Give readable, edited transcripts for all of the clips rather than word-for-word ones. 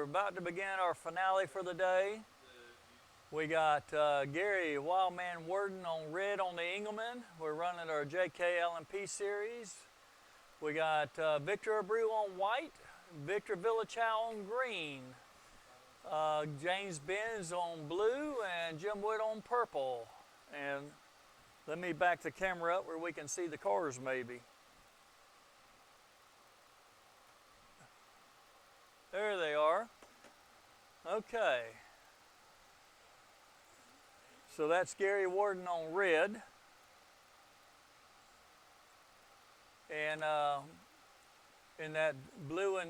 we're about to begin our finale for the day. We got Gary Wildman Worden on red on the Engelman. We're running our JK LMP series. We got Victor Abreu on white, Victor Villachow on green, James Benz on blue, and Jim Wood on purple. And let me back the camera up where we can see the cars maybe. There they are. Okay. So that's Gary Worden on red. And in that blue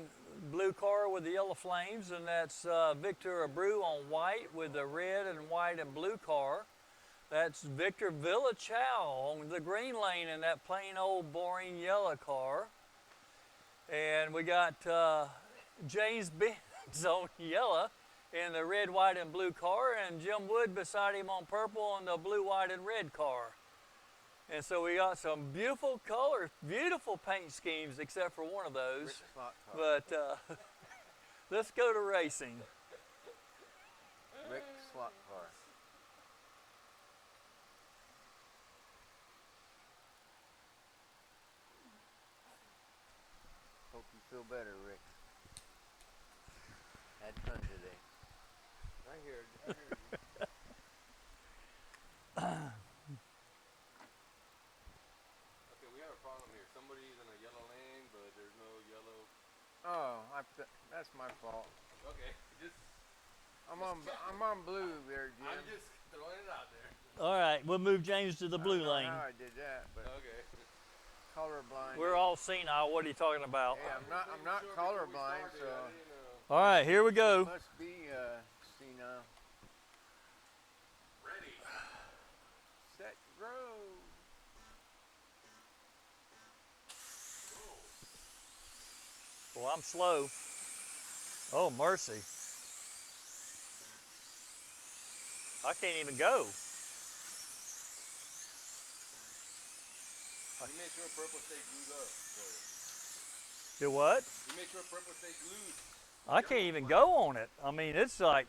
car with the yellow flames, and that's Victor Abreu on white with the red and white and blue car. That's Victor Villachow on the green lane in that plain old boring yellow car. And we got James Benz on yellow in the red, white, and blue car, and Jim Wood beside him on purple in the blue, white, and red car. And so we got some beautiful colors, beautiful paint schemes, except for one of those. But let's go to racing. Rick Slot car. Hope you feel better, Rick. Had fun today. I hear you. Okay, we have a problem here. Somebody's in a yellow lane, but there's no yellow. Oh, that's my fault. Okay, just. I'm on blue there, Jim. I'm just throwing it out there. All right, we'll move James to the blue lane. I don't know how I did that, but Okay. colorblind. We're all senile. What are you talking about? Hey, I'm not colorblind, so All right, here we go. must be senile. Ready. Set, grow. Well, I'm slow. Oh, mercy. I can't even go. You make sure purple stay glued up for Do what? you. You make sure purple stay glued. I can't even go on it. I mean, it's like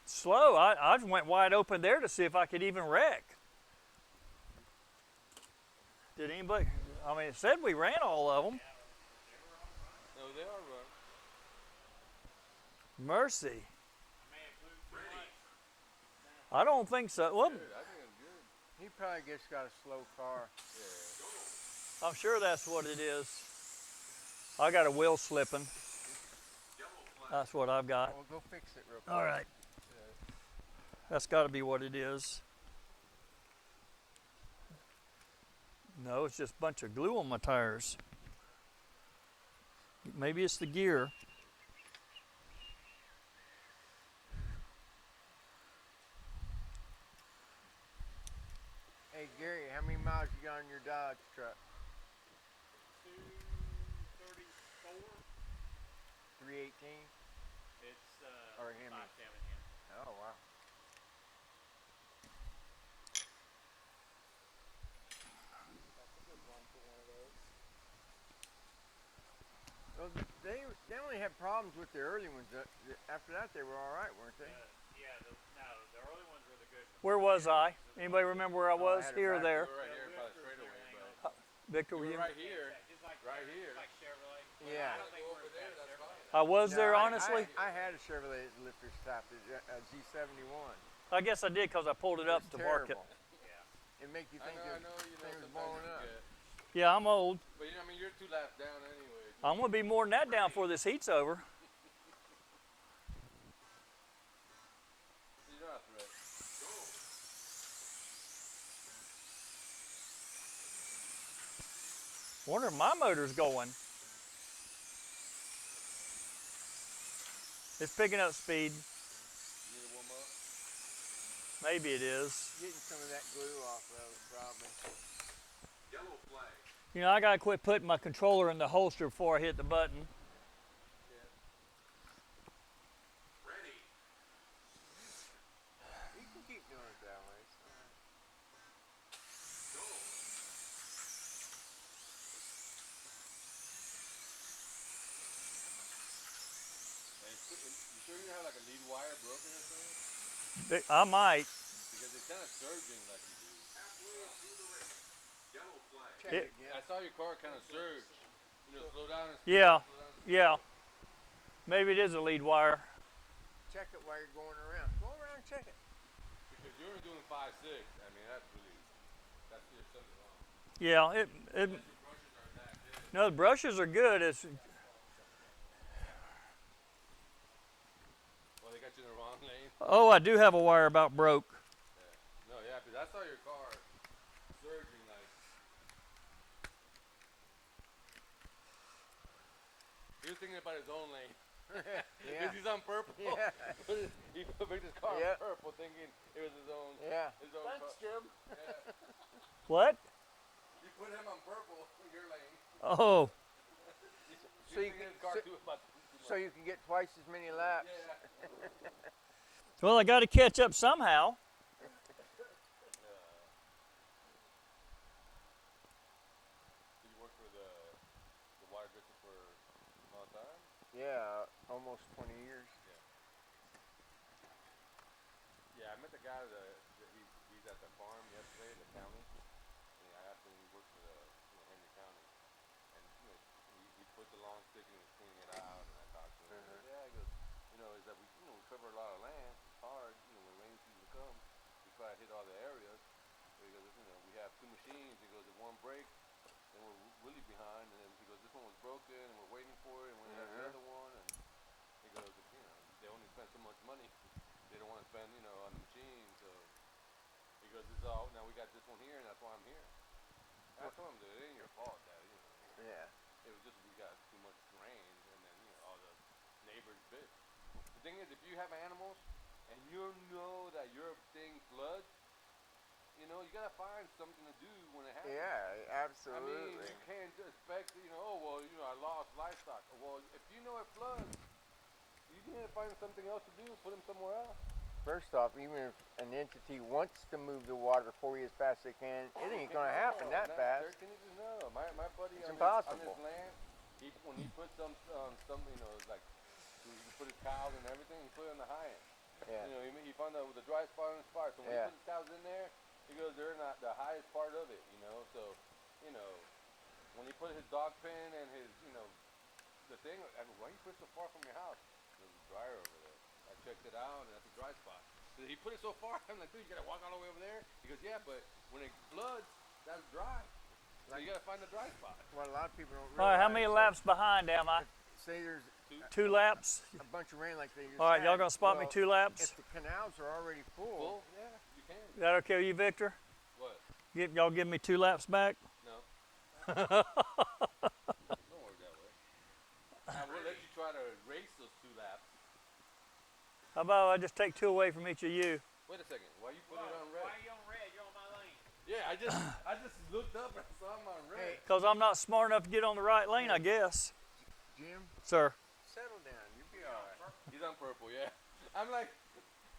slow. I just went wide open there to see if I could even wreck. Did anybody? I mean, it said we ran all of them. No, they are run. Mercy. I don't think so. Well, Good. I think it's good. He probably just got a slow car. Yeah. I'm sure that's what it is. I got a wheel slipping. That's what I've got. Well, go fix it real quick. All right. That's got to be what it is. No, it's just a bunch of glue on my tires. Maybe it's the gear. Hey Gary, how many miles you got on your Dodge truck? 234. 318? It's Or Hemi. 5.7, yeah. Oh wow. Well, they only had problems with the early ones. After that, they were all right, weren't they? Yeah, the early ones were the good ones. Where was I? Anybody remember where I was? had it Here or back there? We're right here by the straightaway, but Victor, you were were you? right here. Just like Right here. Like Chevrolet. Yeah. I don't think Go we're over there, as that's Chevrolet. fine. I was there, No, honestly. I had a Chevrolet lifter stop, a Z71. I guess I did because I pulled it up It's to mark it. terrible. Yeah. It make you I think know, the you know, thing was sometimes blowing you up. forget. Yeah, I'm old. But you know, I mean, you're 2 laps down anyway. I'm going to be more than that down before this heat's over. You're not a threat. Wonder if my motor's going. It's picking up speed. You need to warm up? Maybe it is. Getting some of that glue off of it, probably. Yellow flag. You know, I got to quit putting my controller in the holster before I hit the button. Ready. You can keep doing it that way. It's all right. Go. You sure you don't have like a lead wire broken or something? I might. Because it's kind of surging like you do. Check It- it again. I saw your car kind of surge. You know, slow down and speed Yeah, up, slow down and speed yeah. up. Maybe it is a lead wire. Check it while you're going around. Go around and check it. Because you're only doing 5.6. I mean, that's there's something wrong. Yeah, Unless your brushes are that good. no, the brushes are good. It's Well, they got you in the wrong lane. oh, I do have a wire about broke. Yeah. No, yeah, because I saw your car surging like. He was thinking about his own lane. Yeah. Because he's on purple. Yeah. He made his car Yeah. purple thinking it was his own. Yeah. His own car. Jim. Yeah. What? You put him on purple in your lane. Oh, So you can, so you can get twice as many laps. Yeah. well, I got to catch up somehow. Did you work for the water district for a long time? Yeah, almost 20 years. Yeah, I met the guy that he's at the farm yesterday, the county. And I asked him he worked for the Henry County, and he put the lawn stick and he was cleaning it out. And I talked to him. He goes, yeah, he goes, is that we cover a lot of land. It's hard, when rainy season comes, we try to hit all the areas. So he goes, we have two machines. He goes, if one breaks, then we're really behind. And then he goes, this one was broken, and we're waiting for it, and we have the other one. And he goes, they only spend so much money. They don't want to spend, on the machine. So he goes, this is all. Now we got this one here, and that's why I'm here. And I told him that it ain't your fault that Yeah. it was just we got too much rain, and then all the neighbors bitch. The thing is, if you have animals and you know that your thing floods, you gotta find something to do when it happens. Yeah, I absolutely. mean, you can't expect, I lost livestock. Well, if you know it floods, you need to find something else to do. Put them somewhere else. First off, even if an entity wants to move the water for you as fast as they can, it ain't going to happen that fast. Can you just know? My buddy It's on impossible. his land, when he put some like he put his cows and everything, he put it on the high end. Yeah. He found out with the dry spot on his spot. So when Yeah. he put his cows in there, he goes, they're not the highest part of it, So, when he put his dog pen and his, the thing, I go, why you put it so far from your house? There's a dryer over there. I checked it out, and that's a dry spot. So he put it so far, I'm like, dude, you gotta walk all the way over there? He goes, yeah, but when it floods, that's dry. So you gotta find the dry spot. What a lot of people don't All realize. right, how many laps behind am I? Say there's 2 laps. a bunch of rain like they just All right, y'all had. gonna spot me Well, 2 laps? If the canals are already full, Yeah, you can. Is that okay with you, Victor? What? Y'all give me 2 laps back? No. Don't work that way. I will let you try to race those 2 laps. How about I just take 2 away from each of you? Wait a second. Why you put it on red? Why are you on red? You're on my lane. Yeah, I just looked up and I saw him on red. Because I'm not smart enough to get on the right lane, I guess. Jim, Sir. settle down. You'll be all right. He's on purple, yeah. I'm like,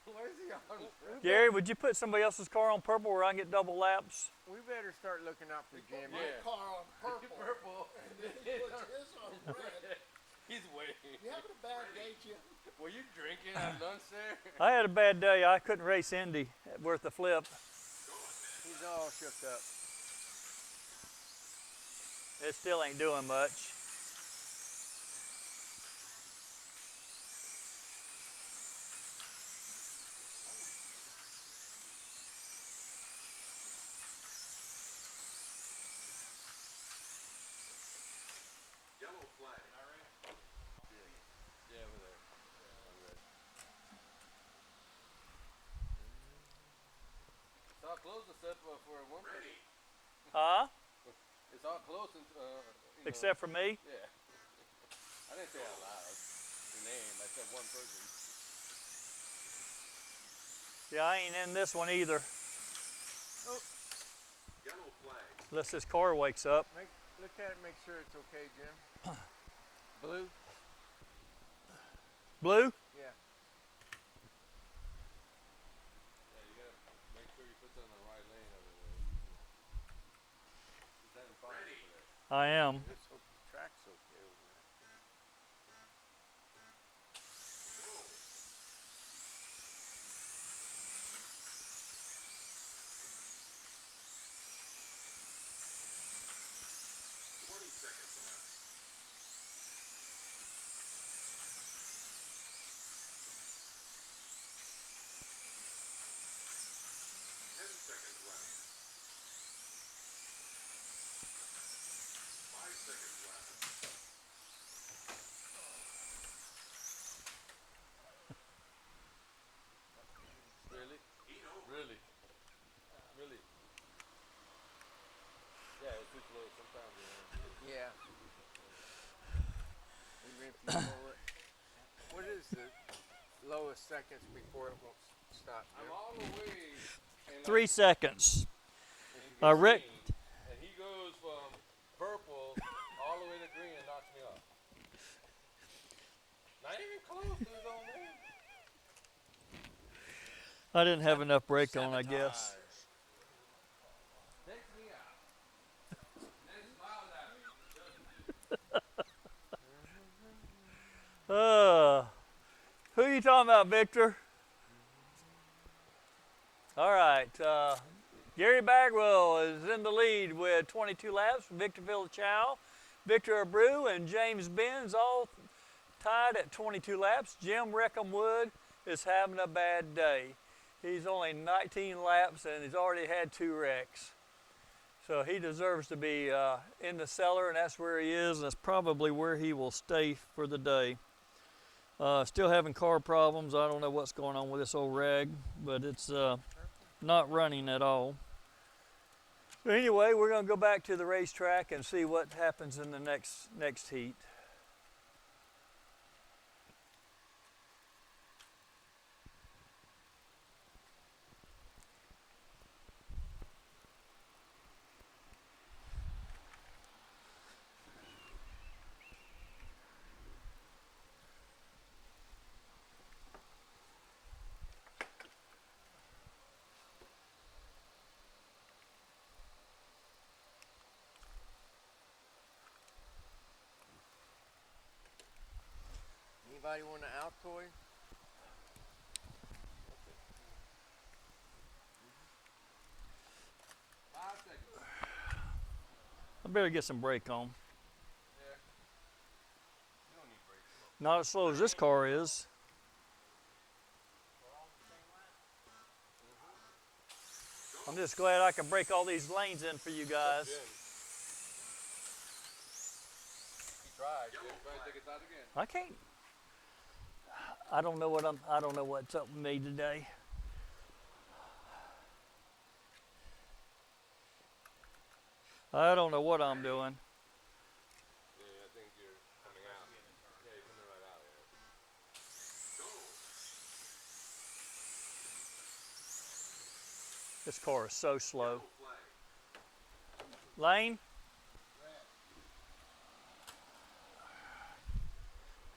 why is he on red? Gary, would you put somebody else's car on purple where I can get double laps? We better start looking out for Jim. Yeah. Car on purple. Purple. And then he puts his on red. He's waiting. You having a bad day, Jim? Were you drinking at lunch there? I had a bad day. I couldn't race Indy worth a flip. He's all shook up. It still ain't doing much. Yeah, over there. On red. It's all close except for one person. Huh? It's all close Except for me? Yeah. I didn't say out loud your name. I said one person. Yeah, I ain't in this one either. Yellow flag. Unless this car wakes up. Look at it, make sure it's okay, Jim. Blue? Blue? Yeah. Yeah, you gotta make sure you put that in the right lane over there. Is that in front over there? I am. Let's hope the track's okay over there. slow. Sometimes they don't do it. Yeah. Even if you pull it. What is the lowest seconds before it won't stop? I'm Jim? all the way in 3 like seconds. If you in Rick. green, and he goes from purple all the way to green and knocks me off. Not even close to his own man. I didn't have enough brake on, I guess. Sabotage. Takes me out. Then smiles at me. Who are you talking about, Victor? All right. Gary Bagwell is in the lead with 22 laps. Victor Villachow, Victor Abreu, and James Benz all tied at 22 laps. Jim Reckhamwood is having a bad day. He's only 19 laps and he's already had 2 wrecks. So he deserves to be in the cellar, and that's where he is, and that's probably where he will stay for the day. Still having car problems. I don't know what's going on with this old rag, but it's not running at all. But anyway, we're going to go back to the racetrack and see what happens in the next heat. Anybody want an Altoid? I better get some brake on. Yeah. You don't need brakes. Not as slow as this car is. I'm just glad I can break all these lanes in for you guys. Jim. He tried. Jim tried to take his out again. I can't. I don't know what's up with me today. I don't know what I'm doing. Yeah, I think you're coming out. Yeah, you're coming right out. Yeah. This car is so slow. Lane?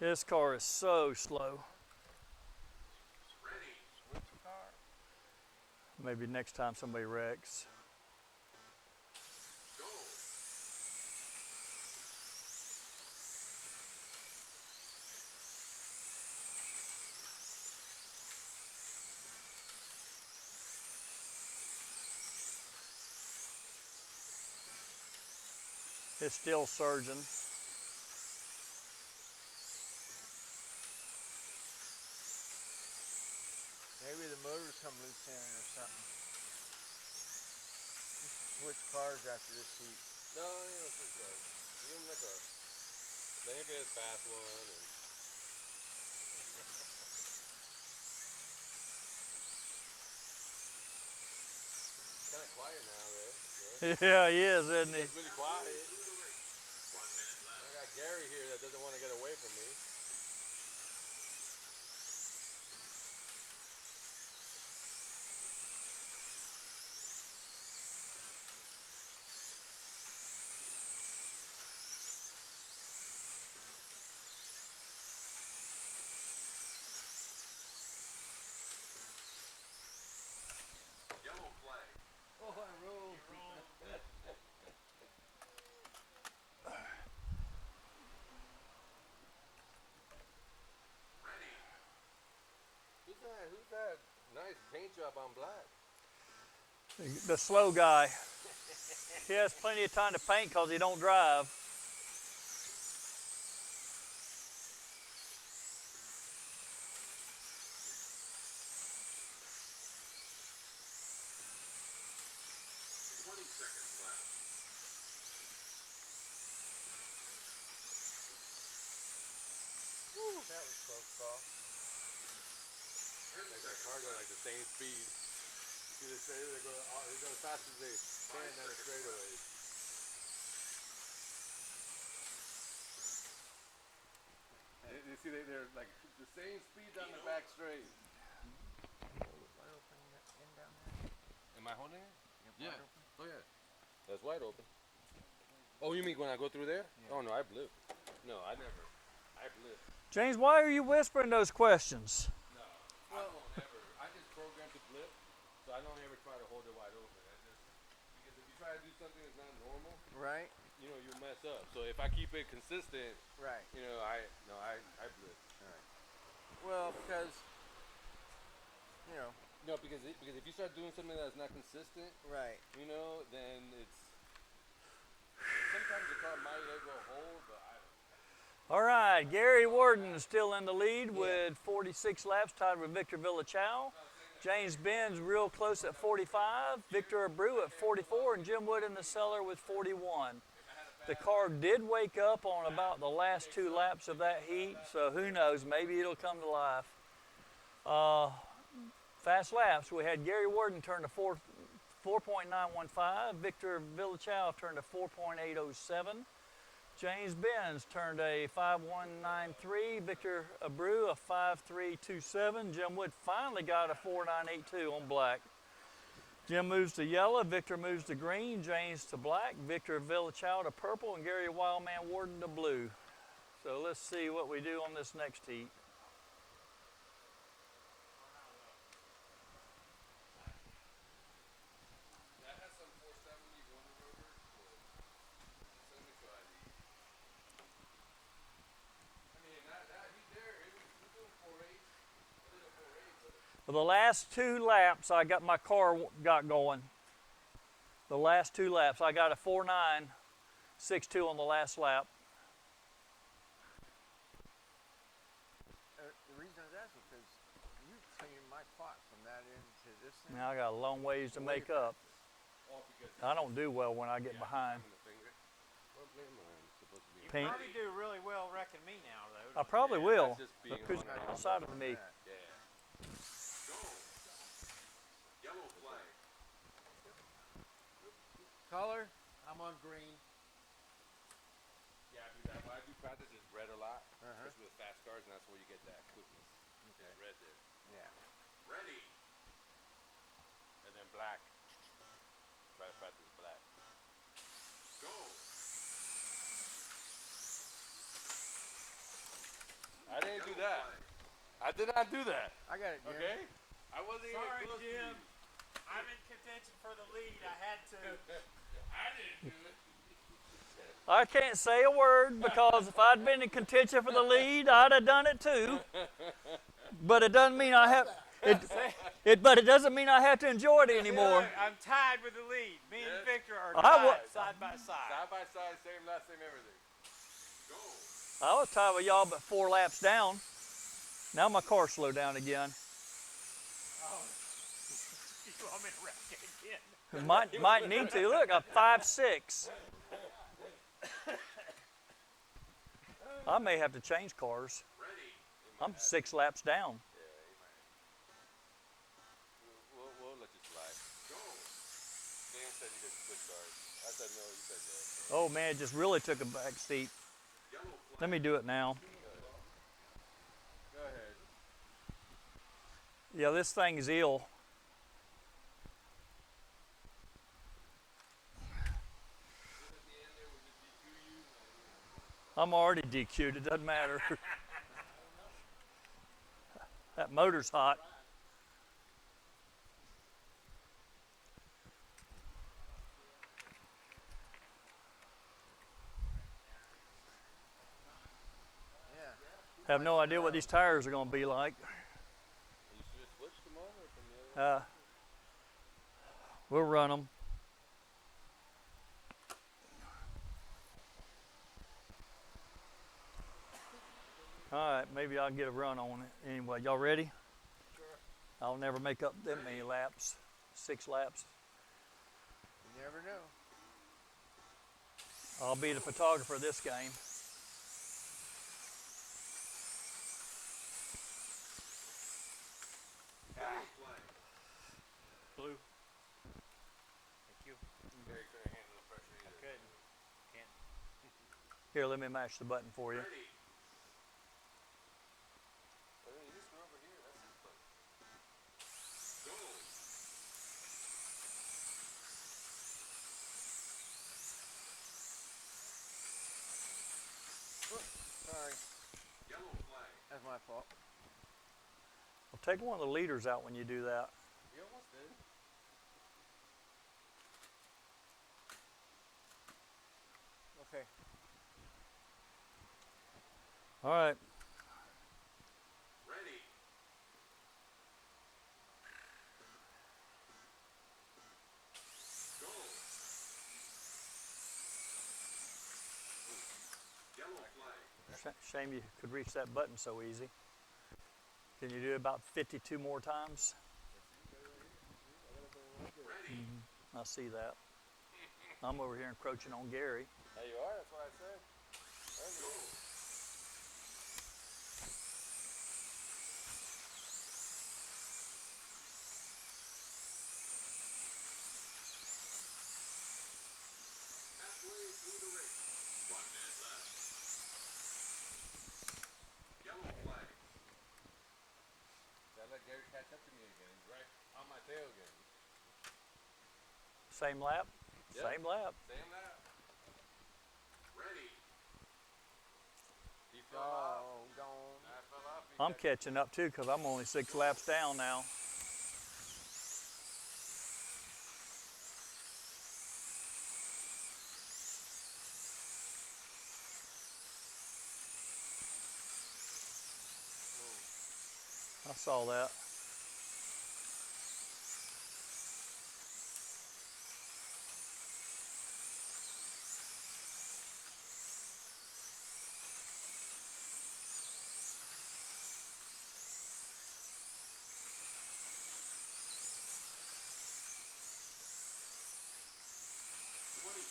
This car is so slow. Switch car. Maybe next time somebody wrecks. It's still surging. Maybe the motor's come loose in or something. You should switch cars after this heat. No, you know, it's just like, give him like a, let him get his fast one. And kind of quiet now, though. Yeah, he is, isn't he? It's really quiet. I got Gary here that doesn't want to get away from me. Oh, I rolled. Who's that nice paint job on black? The slow guy. He has plenty of time to paint because he don't drive. That was close call. Like that car going like the same speed. You see the straight, they go as fast as they can down the straightaway. you see they're like the same speed down the back straight. Wide open in down there. Am I holding it? Yep, Yeah. wide open. Oh yeah. That's wide open. Oh, you mean when I go through there? Yeah. Oh no, I blip. No, I never. I blip. James, why are you whispering those questions? No, I don't ever. I just program to blip, so I don't ever try to hold it wide open. I just because if you try to do something that's not normal, Right. you know, you mess up. So if I keep it consistent, Right. you know, I blip. Well, because you know. No, because if you start doing something that's not consistent, Right. you know, then it's sometimes the car might let go hold, but I don't. All right, Gary Warden still in the lead with 46 laps, tied with Victor Villachow. James Benz real close at 45, Victor Abreu at 44, and Jim Wood in the cellar with 41. The car did wake up on about the last 2 laps of that heat, so who knows, maybe it'll come to life. Fast laps, we had Gary Warden turn to 4.915, Victor Villachow turned to 4.807, James Benz turned a 5.193, Victor Abreu a 5.327, Jim Wood finally got a 4.982 on black. Jim moves to yellow, Victor moves to green, James to black, Victor Villachow to purple, and Gary Wildman Warden to blue. So let's see what we do on this next heat. That has some 470 Wonder Rovers, but let me try these. I mean, that heat there, it was doing 4.8. I did a 4.8, but For the last 2 laps, I got my car got going. The last 2 laps, I got a 4.962 on the last lap. The reason I was asking because you cleaned my pot from that end to this end. Now I got a long ways to make up. all because I don't do well when I get behind. I'm the finger. What blame am supposed to be? You Paint. probably do really well wrecking me now, though. I probably will. That's just being Because honest. outside of me. Yeah. Go. Yellow flag. Color. I'm on green. Yeah, I do that. What I do practice is red a lot, Uh-huh. especially with fast cars, and that's where you get that quickness. Okay. That red there. Yeah. Ready. And then black. Try to practice black. Go. I didn't do Yellow that. flag. I did not do that. I got it, Jim. Okay? I wasn't Sorry, even close Jim. to you. I'm in contention for the lead. I had to. I didn't do it. I can't say a word because if I'd been in contention for the lead, I'd have done it too. But it doesn't mean I have. But it doesn't mean I have to enjoy it anymore. Look, I'm tied with the lead. Me and Yes. Victor are I wa- tied side by side. Side by side, same last, same everything. Go. I was tied with y'all but 4 laps down. Now my car slowed down again. Oh. You want me to wreck it again? Might need to. Look, a 5.6. I may have to change cars. Ready. I'm 6 laps down. We'll let you slide. Go. James said he didn't switch cars. I said no, you said yes. Oh man, it just really took a back seat. Yellow flag. Let me do it now. Go ahead. Yeah, this thing is ill. I'm already DQ'd, it doesn't matter. That motor's hot. Yeah. Have no idea what these tires are going to be like. You should have switched them over from the other. We'll run them. All right, maybe I'll get a run on it. Anyway, y'all ready? Sure. I'll never make up that many laps. 6 laps. You never know. I'll be the photographer of this game. Yellow flag. Blue. Thank you. Gary couldn't handle the pressure either. Couldn't. Can't. Here, let me mash the button for you. Ready. my fault. Well, take one of the leaders out when you do that. You almost did. Okay. All right. Ready. Go. Yellow flag. Shame you could reach that button so easy. Can you do it about 52 more times? Ready. I see that. I'm over here encroaching on Gary. There you are. That's what I said. Go. Halfway through the race. 1 minute left. Yellow flag. I let Gary catch up to me again. He's right on my tail again. Same lap? Yep. Same lap. Same lap. Ready. He fell off. Oh, gone. I fell off. He I'm got- catching up too because I'm only 6 laps down now. I saw that.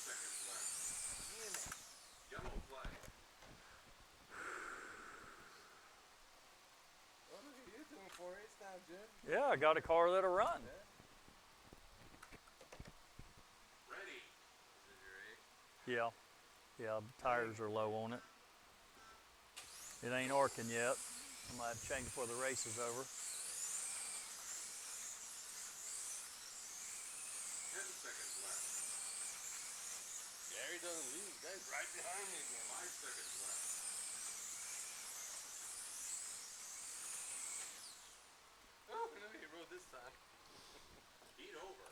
Seconds left. Damn it. Yellow flag. Oh, look at you doing 4-8 now, Jim. Yeah, I got a car that'll run. Ready. This is your 8. Yeah. Yeah, the tires are low on it. It ain't arcing yet. I might have to change before the race is over. 10 seconds left. Gary doesn't leave. Gary's right behind me again. 5 seconds left. Oh, no, he rode this time. Heat over.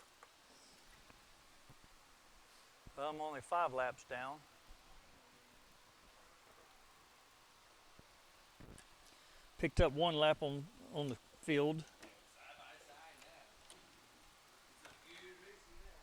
I'm only 5 laps down. Picked up 1 lap on the field. Side by side now. It's a good racing now.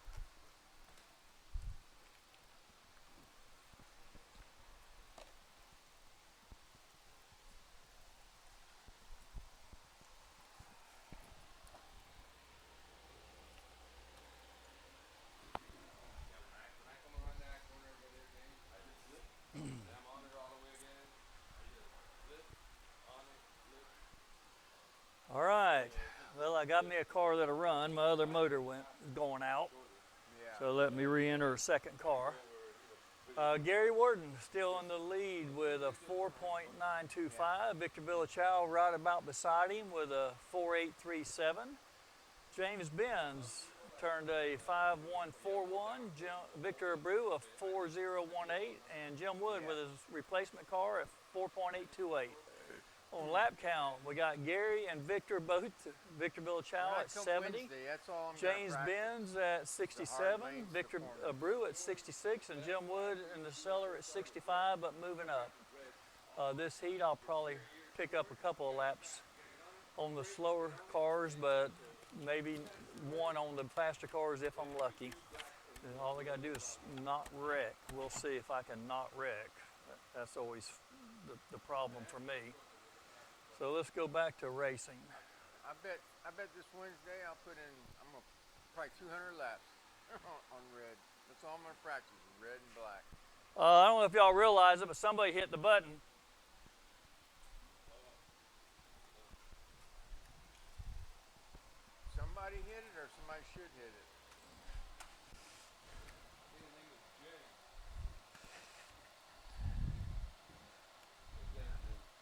Yeah, when I come around that corner over there, James, I just flip. Then I'm on it all the way again. I just flip, on it, flip. All right. Well, I got me a car that'll run. My other motor went going out. Yeah. So let me re-enter a second car. Gary Warden still in the lead with a 4.925. Victor Villachow right about beside him with a 4.837. James Benz turned a 5.141. Victor Abreu a 4.018. And Jim Wood with his replacement car at 4.828. On lap count, we got Gary and Victor both. Victor Villachow Not at till 70. Wednesday, that's all I'm James gonna practice. Benz at 67, lanes, the Victor corner. Abreu at 66, and Jim Wood in the cellar at 65, but moving up. This heat, I'll probably pick up a couple of laps on the slower cars, but maybe 1 on the faster cars if I'm lucky. And all I gotta do is not wreck. We'll see if I can not wreck. That's always the problem for me. So let's go back to racing. I bet this Wednesday I'm gonna probably 200 laps on red. That's all I'm gonna practice, is red and black. I don't know if y'all realize it, but somebody hit the button. Somebody hit it or somebody should hit it.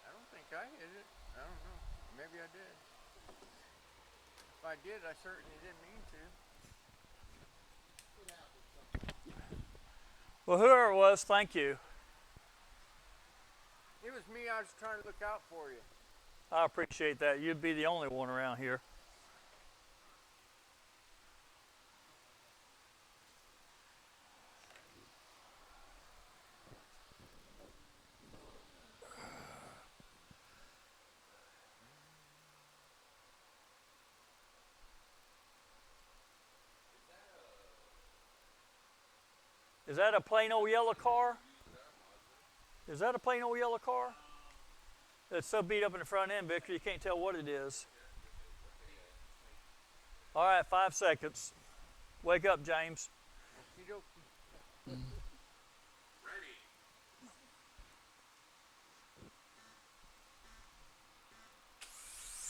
I don't think I hit it. I don't know. Maybe I did. If I did, I certainly didn't mean to. Well, whoever it was, thank you. It was me. I was trying to look out for you. I appreciate that. You'd be the only one around here. Is that a plain old yellow car? Is that a plain old yellow car? It's so beat up in the front end, Victor, you can't tell what it is. All right, 5 seconds. Wake up, James. Okey-dokey. Ready. Go.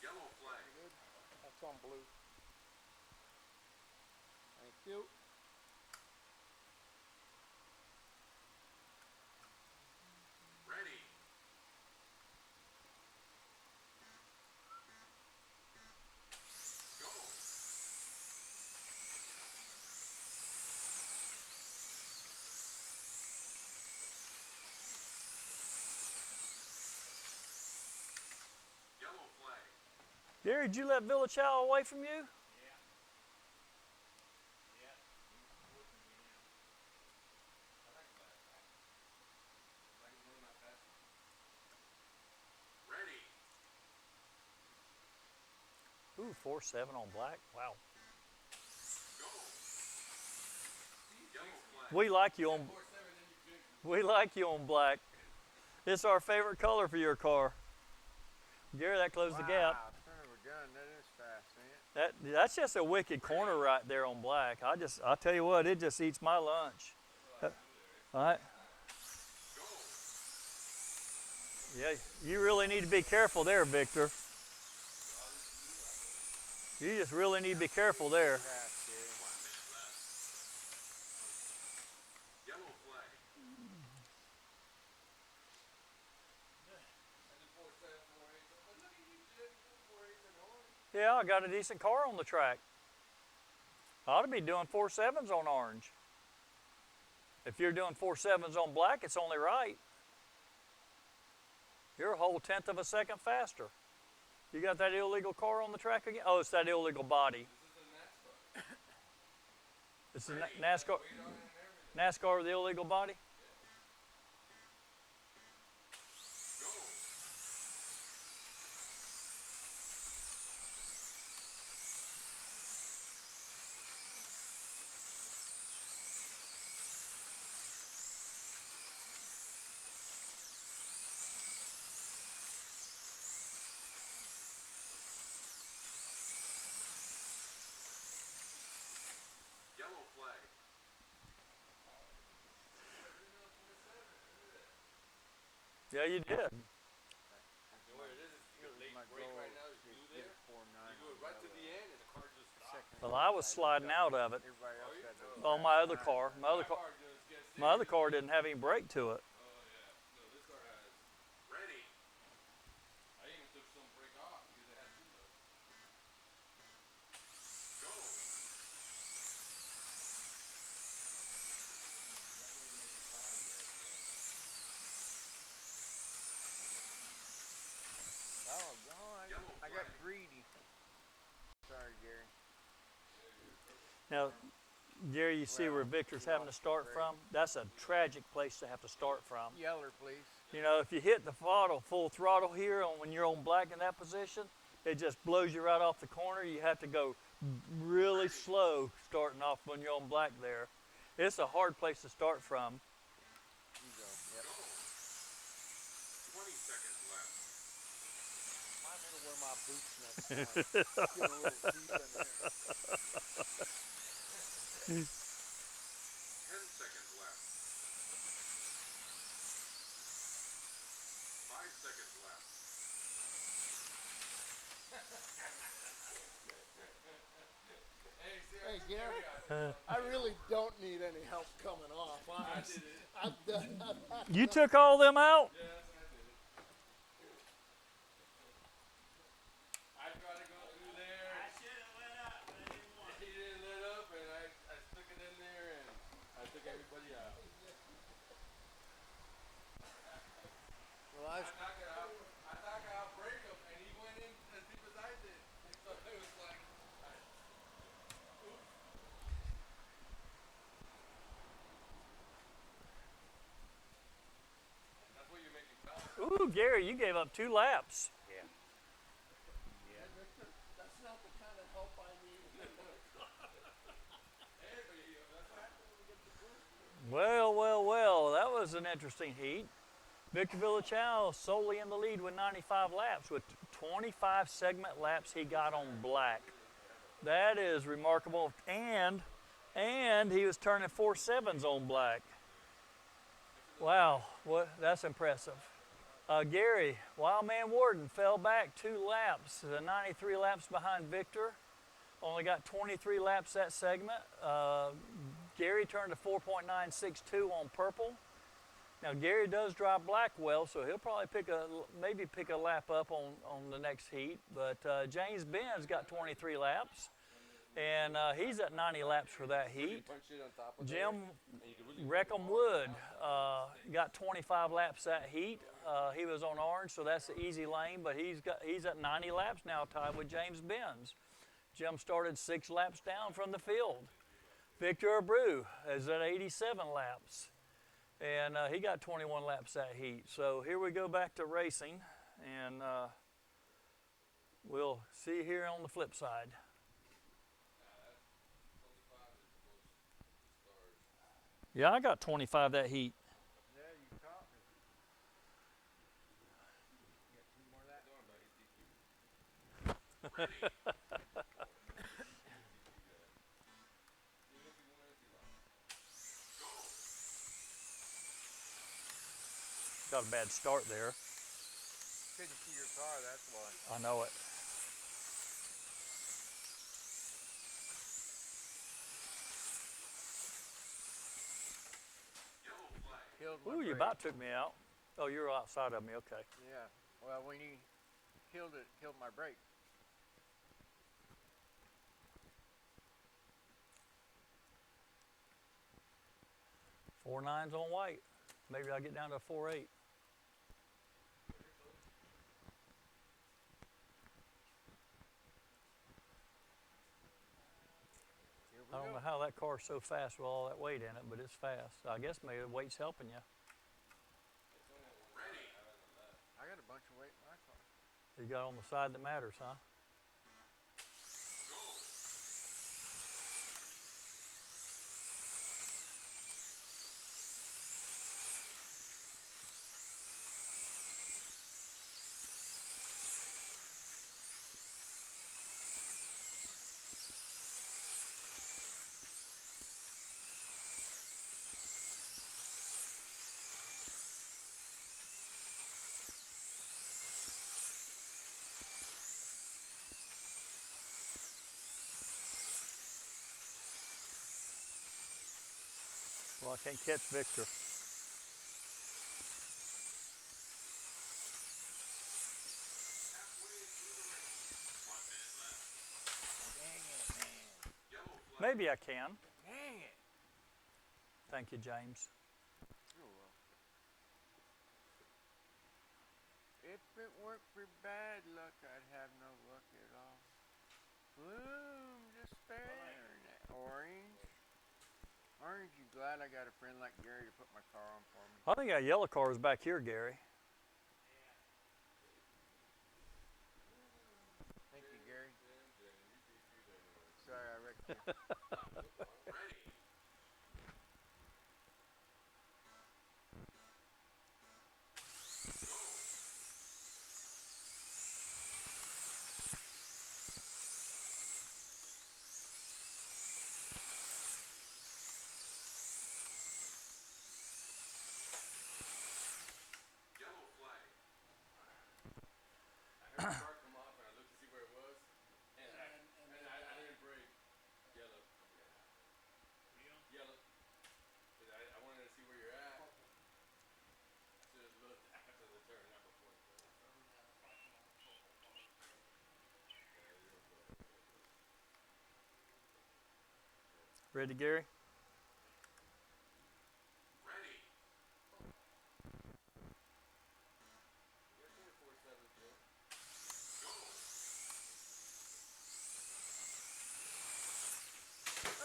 Yellow flag. Good. That's on blue. Thank you. Ready. Go. Yellow flag. Gary, did you let Village Chow away from you? Yeah. Yeah. He's whipping me now. I like black. Black is one of my fastest. Ready. Ooh, 4.7 on black. Wow. Go. Yellow flag. We like you on 4.7, then you jinx me. we like you on black. It's our favorite color for your car. Gary, that closed the gap. Wow, son of a gun, that is fast, ain't it? That's just a wicked corner right there on black. I'll tell you what, it just eats my lunch. All right. Go. Yeah, you really need to be careful there, Victor. You just really need to be careful there. Fast, Gary. 1 minute left. Yellow flag. I did 4.7, 4.8. But look at you, Jim. You do 4.8 and orange. Yeah, I got a decent car on the track. I ought to be doing 4.7s on orange. If you're doing 4.7s on black, it's only right. You're a whole 1/10 of a second faster. You got that illegal car on the track again? Oh, it's that illegal body. This is a NASCAR. It's a NASCAR, Weight on it and everything. NASCAR with the illegal body? Go. Yellow flag. Yeah, you did. You know what it is? You go late My break goal right now. is You to do get there. a 4.9. You go right to the end, and the car just stops. Second. Well, I was sliding out of it Everybody else had to on my other car. My other car didn't have any brake to it. Oh yeah. No, this car has. Ready. I even took some brake off because it had two though. Go. Oh, God. Yellow I got flag. greedy. Sorry, Gary. Now, Gary, you see where Well, Victor's you having to lost start the from? That's a tragic place to have to start from. Yeller, please. You know, if you hit the throttle, full throttle here when you're on black in that position, it just blows you right off the corner. You have to go really slow starting off when you're on black there. It's a hard place to start from. You go. Yep. Go. 20 seconds left. I'm going to wear my boots next time. Get a little deep in there. 10 seconds left. seconds left. Hey, Gary, I really don't need any help coming off. I've done. You took all them out? I tried to go through there. I should have lit up, but I didn't want He didn't let up, and I stuck it in there, and I took everybody out. Well, I thought I'll break him, and he went in as deep as I did. So it was like, oops. That's what you make it tough. Ooh, Gary, you gave up 2 laps. Yeah. that's not the kind of help I need. Hey, but that's what happens when we get the boost. Well, well, well, that was an interesting heat. Victor Villachow solely in the lead with 95 laps. With 25 segment laps he got on black. That is remarkable. And he was turning 4.7s on black. Wow, that's impressive. Gary, Wildman Warden fell back 2 laps, 93 laps behind Victor. Only got 23 laps that segment. Gary turned to 4.962 on purple. Now Gary does drive black well, so he'll probably maybe pick a lap up on the next heat. But James Benz got 23 laps, and he's at 90 laps for that heat. Punch it on top of Jim there, and you can really Reckham Wood got 25 laps that heat. He was on orange, so that's the easy lane. But he's at 90 laps now, tied with James Benz. Jim started 6 laps down from the field. Victor Abreu is at 87 laps. And he got 21 laps that heat. So here we go back to racing, and we'll see here on the flip side. Yeah, I got 25 that heat. Yeah, you caught me. You got 2 more laps. Got a bad start there. Couldn't see your car, that's why. I know it. Killed my Ooh, you brake. about took me out. Oh, you're outside of me, okay. Yeah. Well, when he killed my brake. Four nines on white. Maybe I'll get down to a 4.8. I don't know how that car's so fast with all that weight in it, but it's fast. I guess maybe the weight's helping you. I got a bunch of weight in my car. You got on the side that matters, huh? Well, I can't catch Victor. Dang it, man. Maybe I can. Dang it. Thank you, James. You're welcome. If it weren't for bad luck, I'd have no luck at all. Gloom, despair, orange. Orange, you glad I got a friend like Gary to put my car on for me? I think that yellow car is back here, Gary. Thank you, Gary. Sorry, I wrecked you. Ready, Gary? Ready. Go.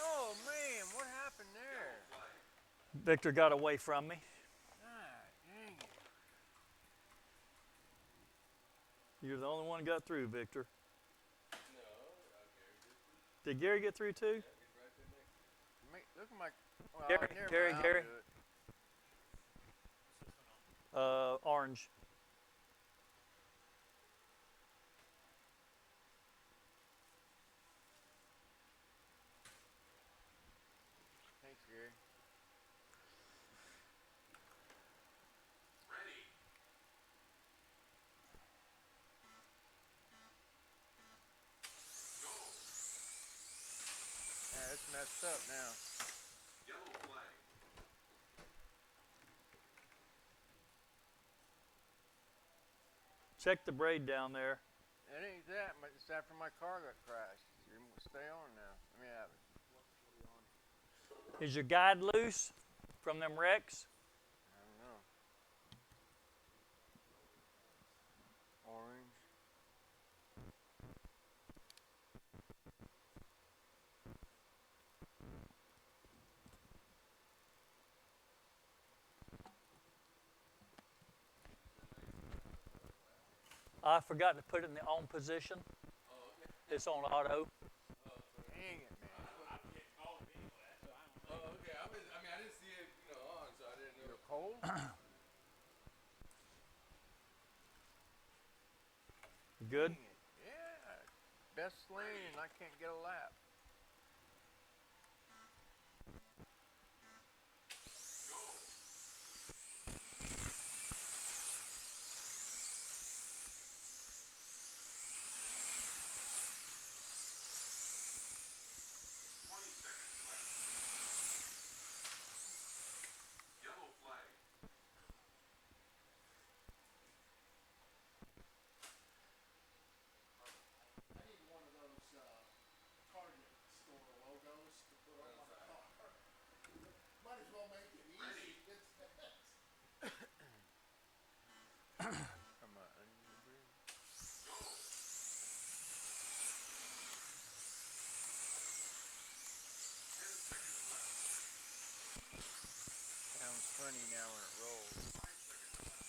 Oh man, what happened there? Flag. Victor got away from me. Ah, dang it. You're the only one who got through, Victor. No, Gary did. Did Gary get through too? Yeah, he's right there next to you. Look at my. Well, Gary, never Gary, mind, Gary. I'll do it. Orange. Thanks, Gary. Ready. Go. Yeah, it's messed up now. Yellow flag. Check the braid down there. It ain't that, but it's after my car got crashed. You stay on now. Let me have it. Is your guide loose from them wrecks? I don't know. Orange. I forgot to put it in the on position. It's on auto. Dang it, man. I'm getting called anyway. That's what I'm Oh, okay. I mean, I didn't see it, on, so I didn't know. You're cold? Good? Dang it. Yeah. Best lane, and I can't get a lap. Go. 20 seconds left. Yellow flag. I need one of those Target store logos to put on my car. Might as well make it Ready. easy. Come on. I need to breathe. Go. Sounds funny now when it rolls. 5 seconds left.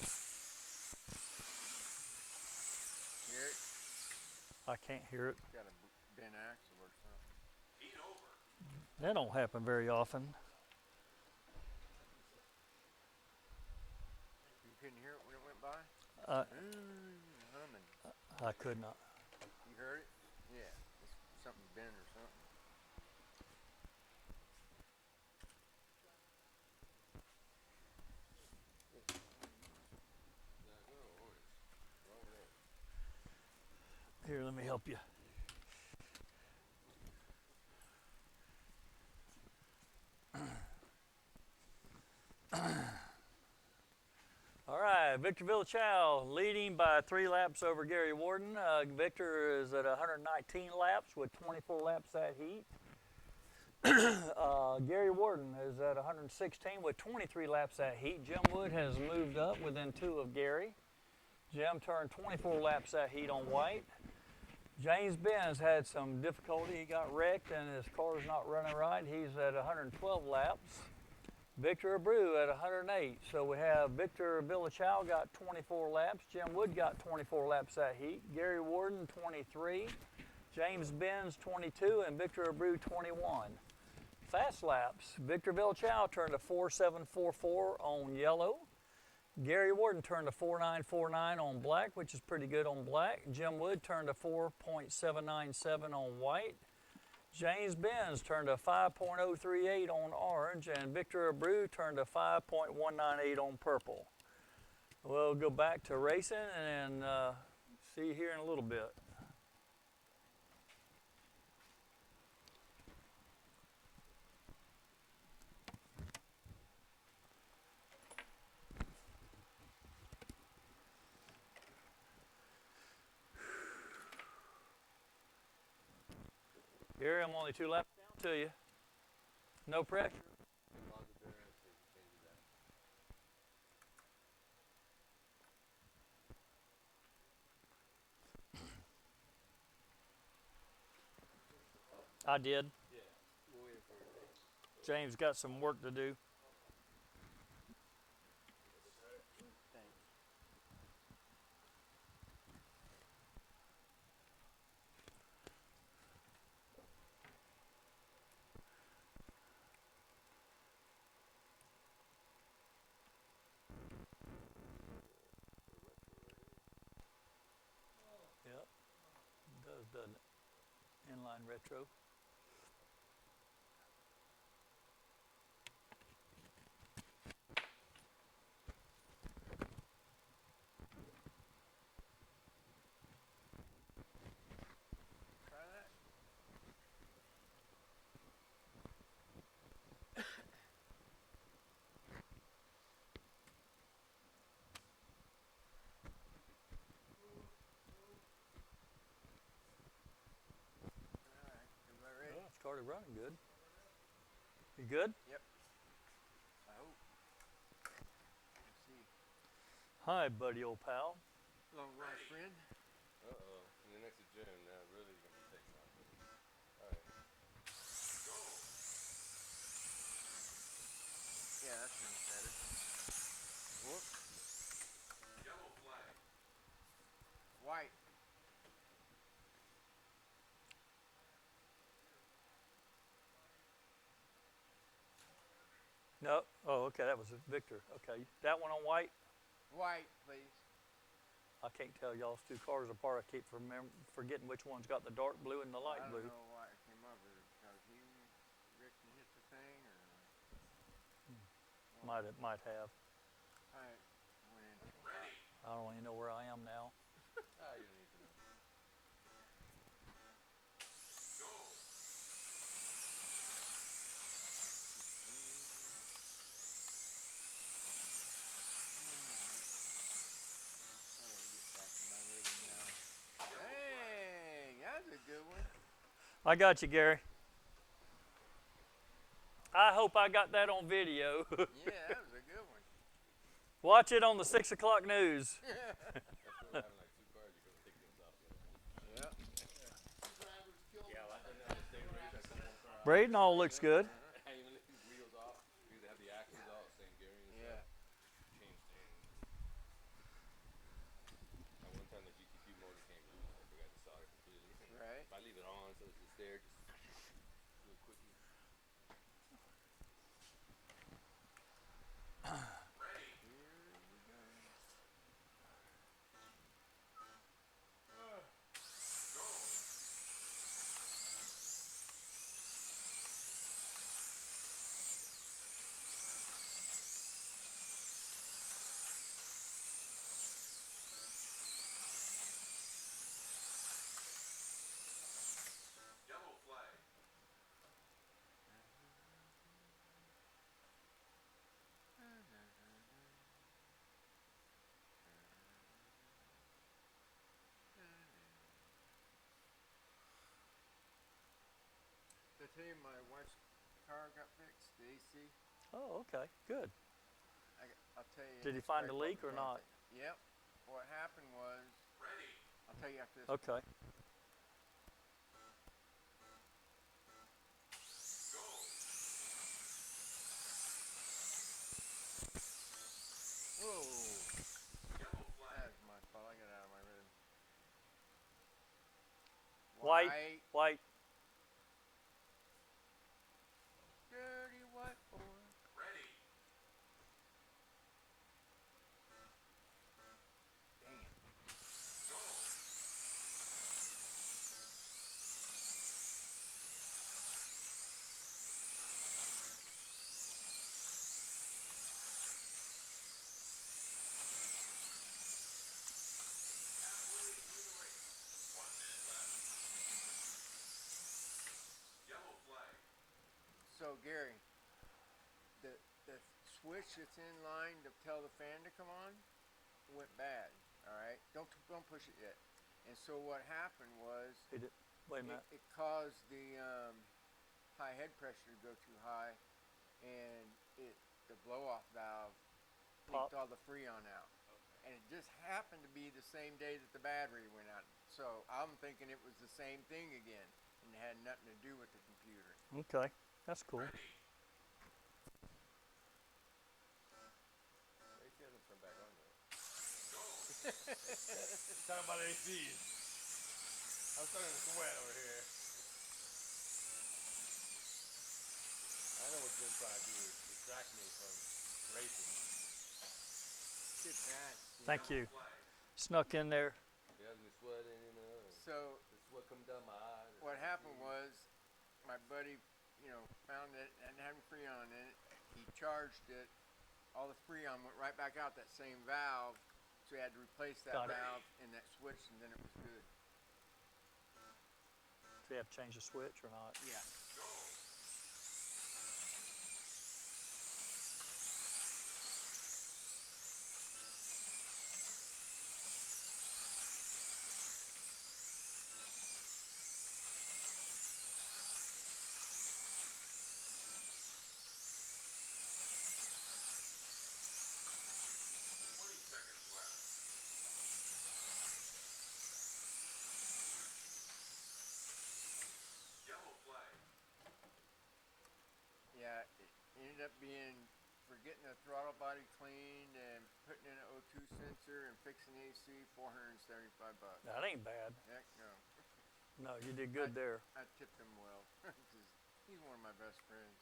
Hear it? I can't hear it. It's got a bent axle or something. Heat over. That don't happen very often. You couldn't hear it when it went by? Humming. I could not. You heard it? Yeah. It's something bent or something. Here, let me help you. All right, Victor Villachow leading by 3 laps over Gary Warden. Victor is at 119 laps with 24 laps that heat. Gary Warden is at 116 with 23 laps that heat. Jim Wood has moved up within 2 of Gary. Jim turned 24 laps that heat on white. James Benz had some difficulty. He got wrecked and his car's not running right. He's at 112 laps. Victor Abreu at 108. So we have Victor Villachow got 24 laps. Jim Wood got 24 laps that heat. Gary Warden 23. James Benz 22 and Victor Abreu 21. Fast laps. Victor Villachow turned a 4.744 on yellow. Gary Warden turned a 4.949 on black, which is pretty good on black. Jim Wood turned a 4.797 on white. James Benz turned a 5.038 on orange, and Victor Abreu turned a 5.198 on purple. We'll go back to racing and see you here in a little bit. Gary, I'm only 2 laps down to you. No pressure. Pause it there and see if it changes that. I did. Yeah, we're waiting for your thing. James got some work to do. Thanks. Yep, it does, doesn't it? Inline retro. Try that. Alright, everybody ready? Oh, it started running good. You good? Yep. I hope. Let's see. Hi, buddy, old pal. Long lost friend. Uh-oh. And then next to Jim, now really gonna be taking off. Alright. Go. Yeah, that sounds better. Whoop. Yellow flag. White. No. Oh, okay, that was Victor. Okay, that one on white. White, please. I can't tell y'all's two cars apart. I keep forgetting which one's got the dark blue and the light I blue. don't know why it came up. Is it because Rick hit the thing, or Might have. I went into it. Ready. I don't even know where I am now. Ah, you don't need to know. Go. I gotta get back to my rhythm now. Dang, that's a good one. I got you, Gary. I hope I got that on video. Yeah, that was a good one. Watch it on the 6 o'clock news. That's cool having like two cars. You can take things off. Yep. Two drivers killed. Yeah, last time on the same race, I took one car out. Braden all looks good. I even left these wheels off because they have the axles out, same gearing and Yeah. stuff. Changed things. At one time, the GTP motor came loose. I forgot to solder completely. Right. If I leave it on, so it's just there, just do it quickly. Ready. Here we go. Go. Yellow flag. Did I tell you my wife's car got fixed, the AC? Oh, okay, good. I'll tell you. Did he it's find right a leak what or we're not? gonna think. Yep. What happened was, Ready. I'll tell you after this. Okay. Go. Whoa. Yellow flag. That's my fault. I got out of my rhythm. White. White. Dirty white boy. Ready. Dang it. Go. Halfway through the race. 1 minute left. Yellow flag. So Gary, the switch that's in line to tell the fan to come on went bad. All right, don't push it yet. And so what happened was He did. Wait a minute. it caused the high head pressure to go too high, and the blow-off valve Pop. leaked all the Freon out. And it just happened to be the same day that the battery went out. So I'm thinking it was the same thing again, and it had nothing to do with the computer. Okay, that's cool. AC hasn't turned back on yet. Talking about ACs. I'm starting to sweat over here. I know what Jim's trying to do is distract me from racing. Get that. Thank you. Snuck in there. He has me sweating, you know. And So the sweat come down my eyes. what happened was, my buddy, found it and had Freon in it. He charged it. All the Freon went right back out that same valve. So he had to replace that Got it. valve and that switch, and then it was good. Do you have to change the switch or not? Yeah. Yeah, it ended up being for getting the throttle body cleaned and putting in an O2 sensor and fixing the AC, $475. That ain't bad. Heck no. No, you did good there. I tipped him well because he's one of my best friends.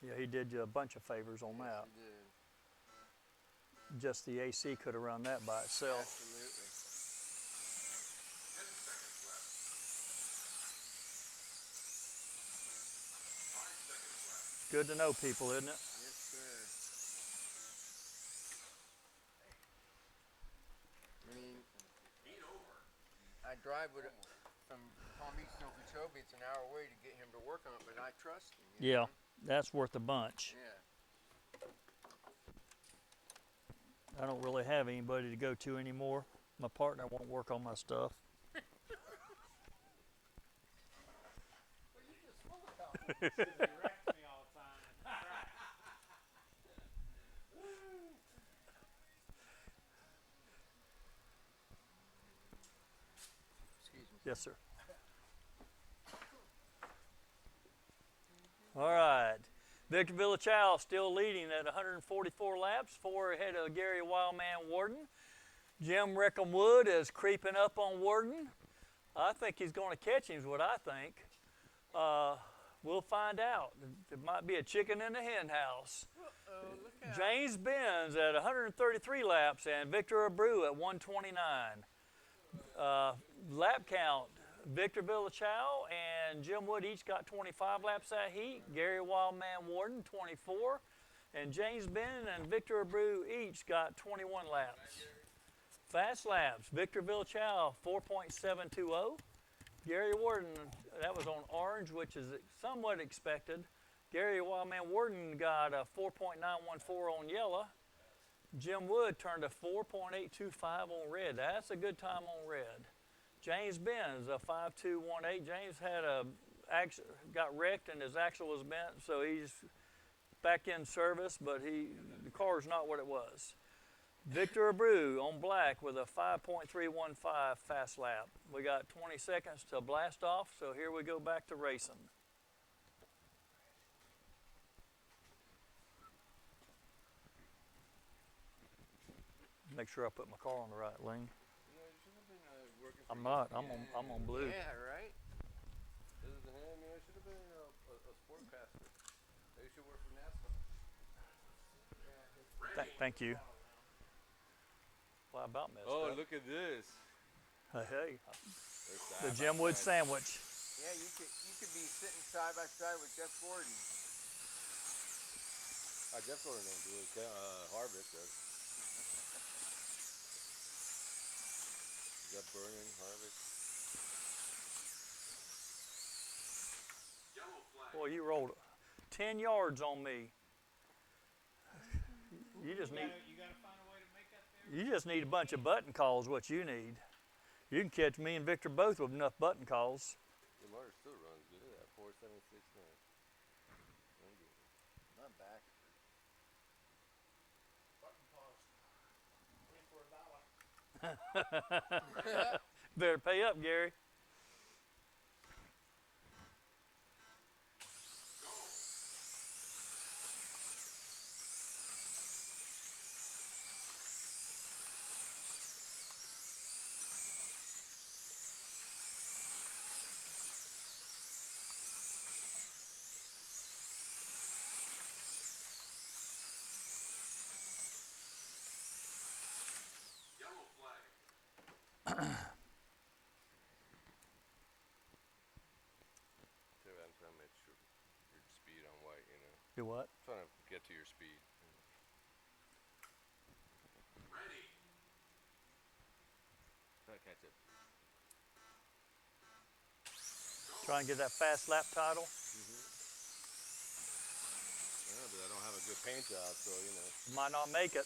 Yeah, he did you a bunch of favors on Yes, that. he did. Just the AC could have run that by itself. Absolutely. Good to know people, isn't it? Yes, sir. I mean, I drive with it from Palm Beach to Okeechobee. It's an hour away to get him to work on it, but I trust him. you Yeah, know? that's worth a bunch. Yeah. I don't really have anybody to go to anymore. My partner won't work on my stuff. He wrecks me all the time. Excuse me. Yes, sir. All right. Victor Villachow still leading at 144 laps, 4 ahead of Gary Wildman Warden. Jim Rickhamwood is creeping up on Warden. I think he's going to catch him is what I think. We'll find out. It might be a chicken in the hen house. Uh-oh, look out. James Benz at 133 laps and Victor Abreu at 129. Lap count, Victor Villachow and Jim Wood each got 25 laps that heat. Gary Wildman Warden, 24. And James Benz and Victor Abreu each got 21 laps. Fast laps, Victor Villachow, 4.720. Gary Warden, that was on orange, which is somewhat expected. Gary Wildman Warden got a 4.914 on yellow. Jim Wood turned a 4.825 on red. That's a good time on red. James Benz, a 5.218. James got wrecked and his axle was bent, so he's back in service, but the car's not what it was. Victor Abreu on black with a 5.315 fast lap. We got 20 seconds to blast off, so here we go back to racing. Make sure I put my car on the right lane. You know, you should have been working for I'm not. I'm on blue. Yeah, right? This is the hand, you know, should have been a sportcaster. They should work for NASCAR. Thank you. Well, how about messed Oh, up? look at this. Hey, They're the side Jim by Wood side. sandwich. Yeah, you could be sitting side by side with Jeff Gordon. Jeff Gordon don't do it. Harvick does. Jeff Burning, Harvick. Boy, you rolled 10 yards on me. You just need find a way to make that there. you just need a bunch of button calls. What you need. You can catch me and Victor both with enough button calls. The motor still runs good at 4.769. Better pay up, Gary. Yellow flag. So I'm trying to make sure your speed on white, you know. Do what? Trying to get to your speed. Ready. Try to catch it. Try and get that fast lap title. Yeah, but I don't have a good paint job, so you know. Might not make it.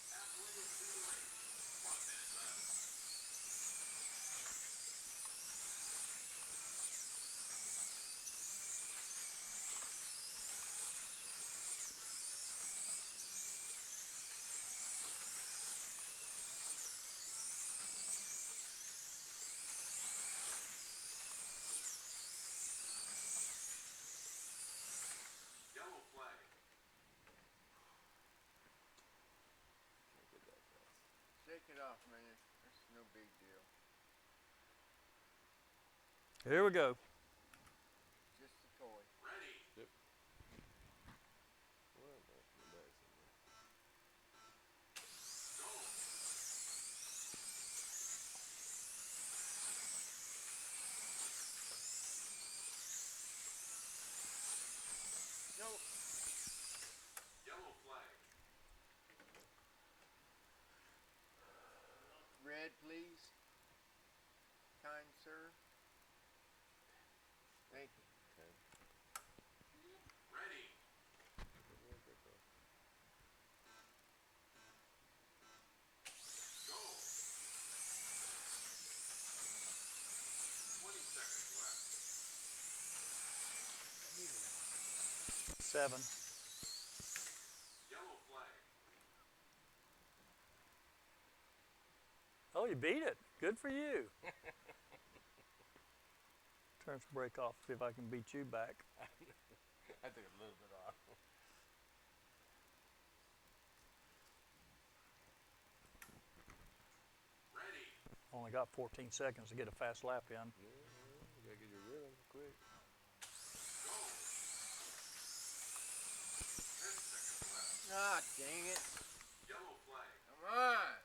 Halfway through the race. 1 minute left. Yellow flag. Can't get that fast. Shake it off, man. It's no big deal. Here we go. Just a toy. Ready. What? No, the bag's in there. Go. No. Yellow flag. Red, please. Kind sir. Thank you. Okay. Ready. Go. 20 seconds left. 7. Yellow flag. Oh, you beat it. Good for you. Turn some brake off, see if I can beat you back. I took a little bit off. Ready. Only got 14 seconds to get a fast lap in. Yeah, you gotta get your rhythm quick. Go. 10 seconds left. Ah, dang it. Yellow flag. Come on.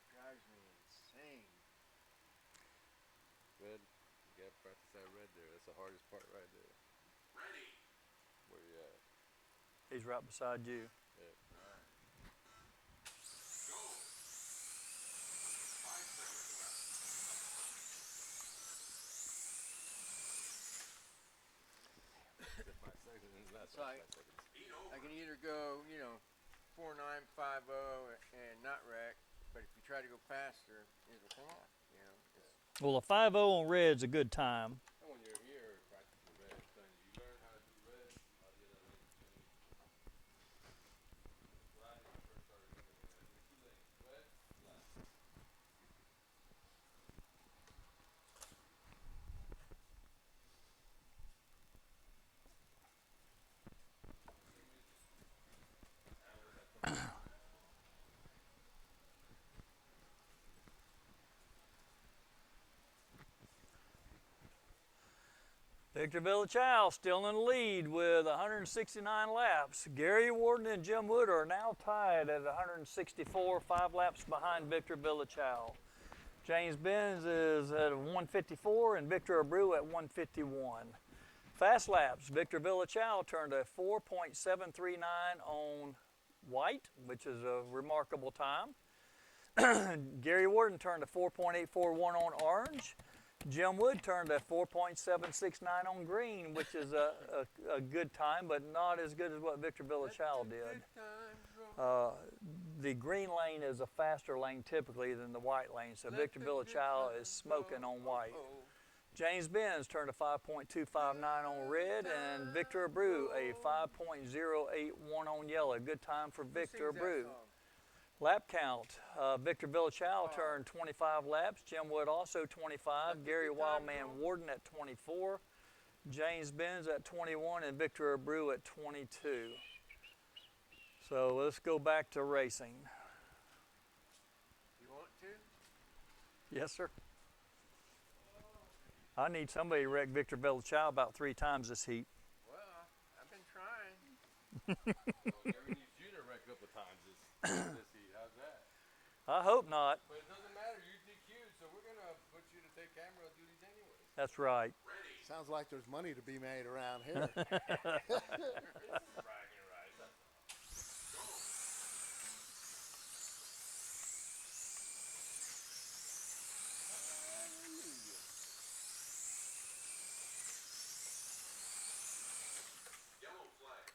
Drives me insane. Red. You gotta practice that red there. That's the hardest part right there. Ready. Where you at? He's right beside you. Yeah. Go. 5 seconds left. Just 5 seconds and last So 5 seconds. Speed over. I can either go, 4950 and not wreck, but if you try to go faster, it'll come off. It's Well, a 5.0 on red's a good time. And when you're here practicing red, I'm telling you, you learn how to do red, all the other lanes change. That's what I did when I first started doing it. There's 2 lanes, red, black. Victor Villachow still in the lead with 169 laps. Gary Warden and Jim Wood are now tied at 164, 5 laps behind Victor Villachow. James Benz is at 154 and Victor Abreu at 151. Fast laps, Victor Villachow turned a 4.739 on white, which is a remarkable time. Gary Warden turned a 4.841 on orange. Jim Wood turned a 4.769 on green, which is a good time, but not as good as what Victor Villachal did. Good times roll. The green lane is a faster lane typically than the white lane, so Let Victor the good Villachal times is smoking roll. on white. Uh-oh. James Benz turned a 5.259 on red, and Victor Abreu a 5.081 on yellow. Good time for Who Victor sings that Abreu. song? Lap count, Victor Villachal turned 25 laps. Jim Wood also 25. Gary Wildman Warden at 24. James Benz at 21, and Victor Abreu at 22. So let's go back to racing. You want to? Yes, sir. I need somebody to wreck Victor Villachal about 3 times this heat. Well, I've been trying. Well, Gary needs you to wreck a couple times this heat. How's that? I hope not. But it doesn't matter. You DQ'd, so we're gonna put you to take camera duties anyways. That's right. Sounds like there's money to be made around here. Bragging rights. Yellow flag.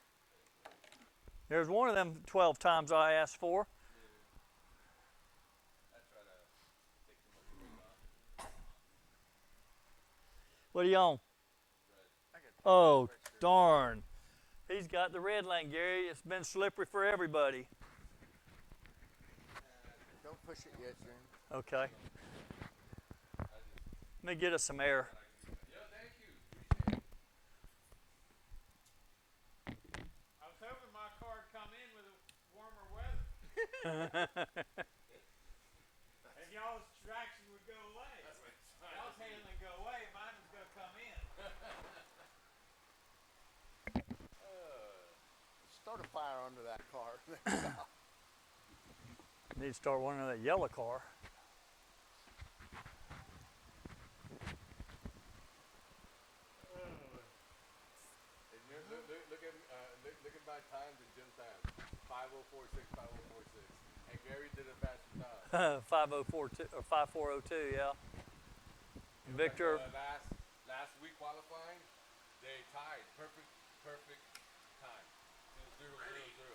There's one of them 12 times I asked for. I try to take too much weight off. What are you on? I got Oh, darn. He's got the red lane, Gary. It's been slippery for everybody. Don't push it yet, Jim. Okay. Let me get us some air. Yeah, thank you. Appreciate it. I was hoping my car would come in with a warmer weather. And y'all's traction would go away. Y'all's handling go away, mine was going to come in. Start a fire under that car. Need to start one of that yellow car. And look at my times and Jim's time. 5046, 5046. And Gary did a faster time. 5042 or 5402, yeah. Victor, Last week qualifying, they tied perfect time. It was 0-0-0.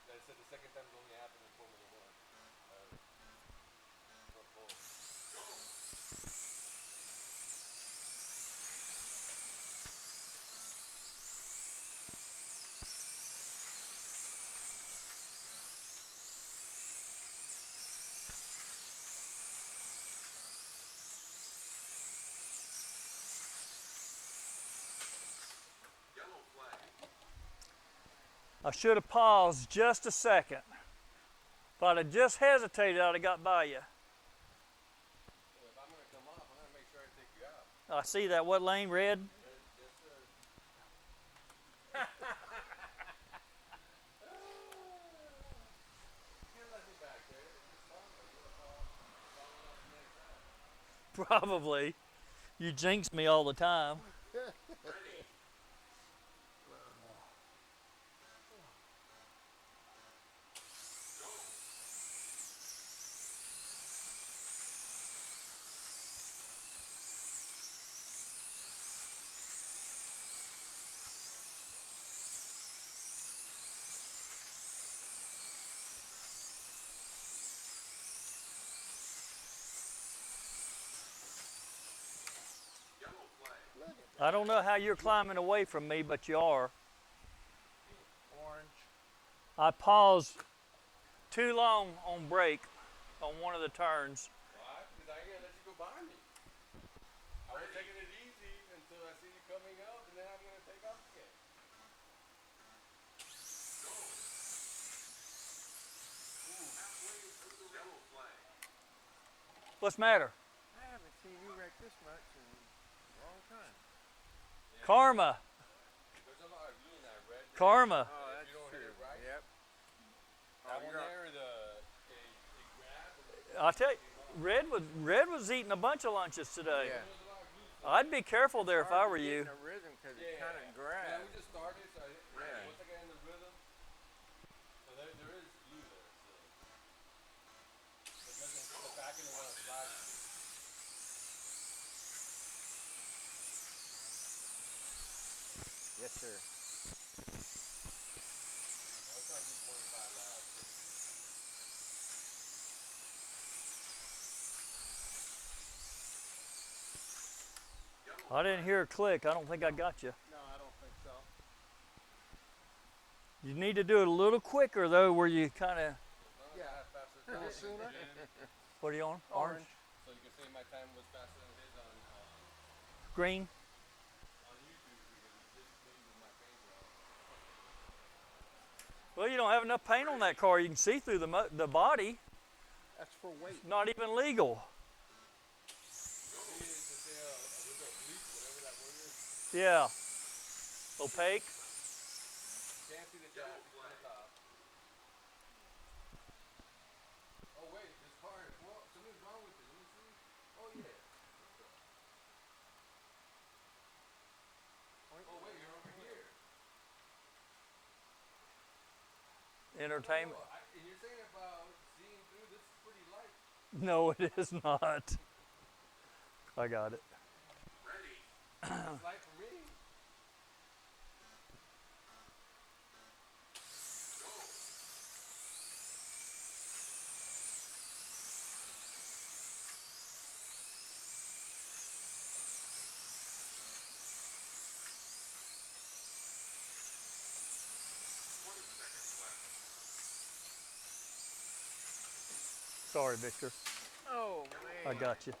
They said the second time it only happened in Formula One. Yellow flag. I should have paused just a second. If I'd have just hesitated, I'd have got by you. Well, if I'm gonna come off, I'm gonna make sure I take you out. I see that. What lane? Red? Yes, sir. You can't let me back there. It's just fun. You're falling off the next time. Probably. You jinx me all the time. Ready. Go. Yellow flag. I don't know how you're climbing away from me, but you are. Orange. I paused too long on brake on one of the turns. Why? Because I ain't gonna let you go by me. I was taking it easy until I see you coming up, and then I'm gonna take off again. Go. Halfway through the yellow flag. What's the matter? I haven't seen you wreck this much in a long time. Karma. There's a lot of glue in that red. Karma. Oh, If that's you don't hit true. it right. Yep. That one you're up. there, it grabbed. I'll tell you, Red was eating a bunch of lunches today. Yeah. There's a lot of glue. I'd be careful there if I Hard were to get you. in a rhythm because it Yeah. kind of Yeah, grabs. we just started, so Yeah. once I get in the rhythm, so there is glue there. So it doesn't, the back end want to slide. sir. I was trying to do 25 laps. I didn't hear a click. I don't think I got you. No, I don't think so. You need to do it a little quicker though, where you kind of. Yeah. A little sooner. What are you on? Orange. So you can say my time was faster than his on Green. YouTube because he did me with my paint job. Well, you don't have enough paint on that car. You can see through the body. That's for weight. It's not even legal. He is to say a little bleak, whatever that word is. Yeah. Opaque. Can't see the chassis from the top. Oh wait, this car is something's wrong with it. Let me see. Oh yeah. Oh wait, you're over here. Entertainment. And you're saying about seeing through, this is pretty light. No, it is not. I got it. It's light for me. Sorry, Victor. Oh man. I got you.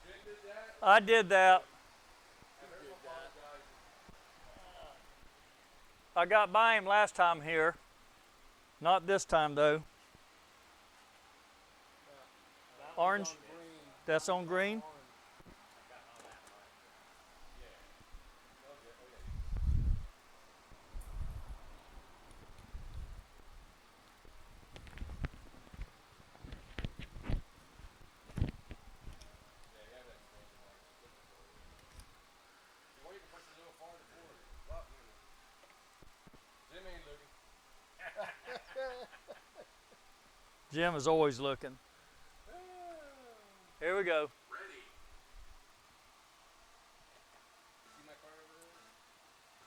Jim did that. I did that. I got by him last time here. Not this time though. Orange. That's on green. Or you can push it a little farther forward. Well, Jim ain't looking. Jim is always looking. Here we go. Ready. See my car over there?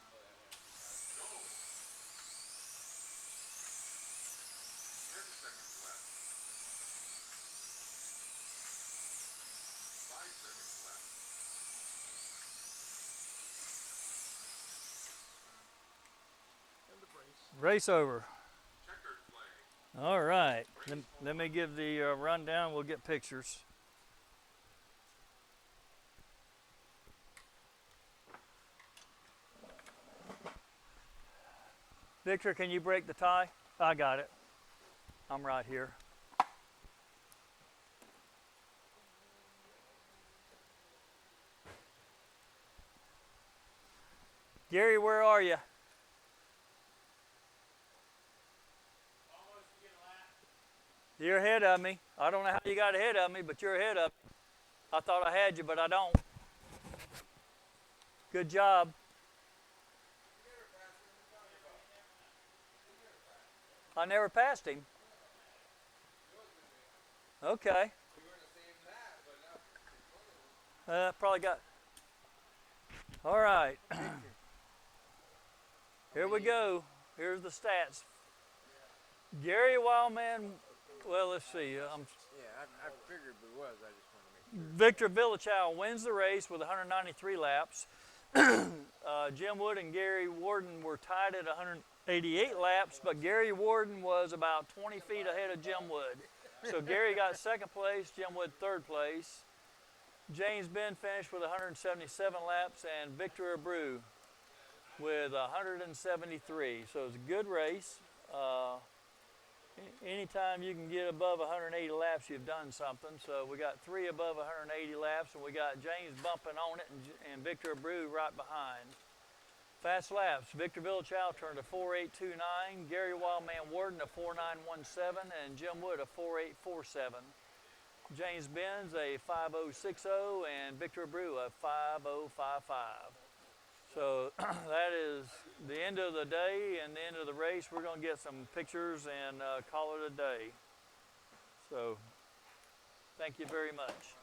Oh yeah, yeah. Go. 10 seconds left. 5 seconds left. And the brace. Race over. Checkered flag. All right. Let me give the rundown. We'll get pictures. Victor, can you break the tie? I got it. I'm right here. Gary, where are you? Almost to get a lap. You're ahead of me. I don't know how you got ahead of me, but you're ahead of me. I thought I had you, but I don't. Good job. I never passed him. Okay. We were in the same lap, but now Probably got. All right. Here we go. Here's the stats. Gary Wildman. Well, let's see. Yeah, I figured it was. I just wanted to make sure. Victor Villachow wins the race with 193 laps. Jim Wood and Gary Warden were tied at 188 laps, but Gary Warden was about 20 feet ahead of Jim Wood. So Gary got second place, Jim Wood third place. James Ben finished with 177 laps, and Victor Abreu with 173. So it was a good race. Anytime you can get above 180 laps, you've done something. So we got 3 above 180 laps, and we got James bumping on it and Victor Abreu right behind. Fast laps, Victor Villachow turned a 4.829, Gary Wildman Warden a 4.917, and Jim Wood a 4.847. James Benz a 5.060, and Victor Abreu a 5.055. So that is the end of the day and the end of the race. We're going to get some pictures and call it a day. So thank you very much.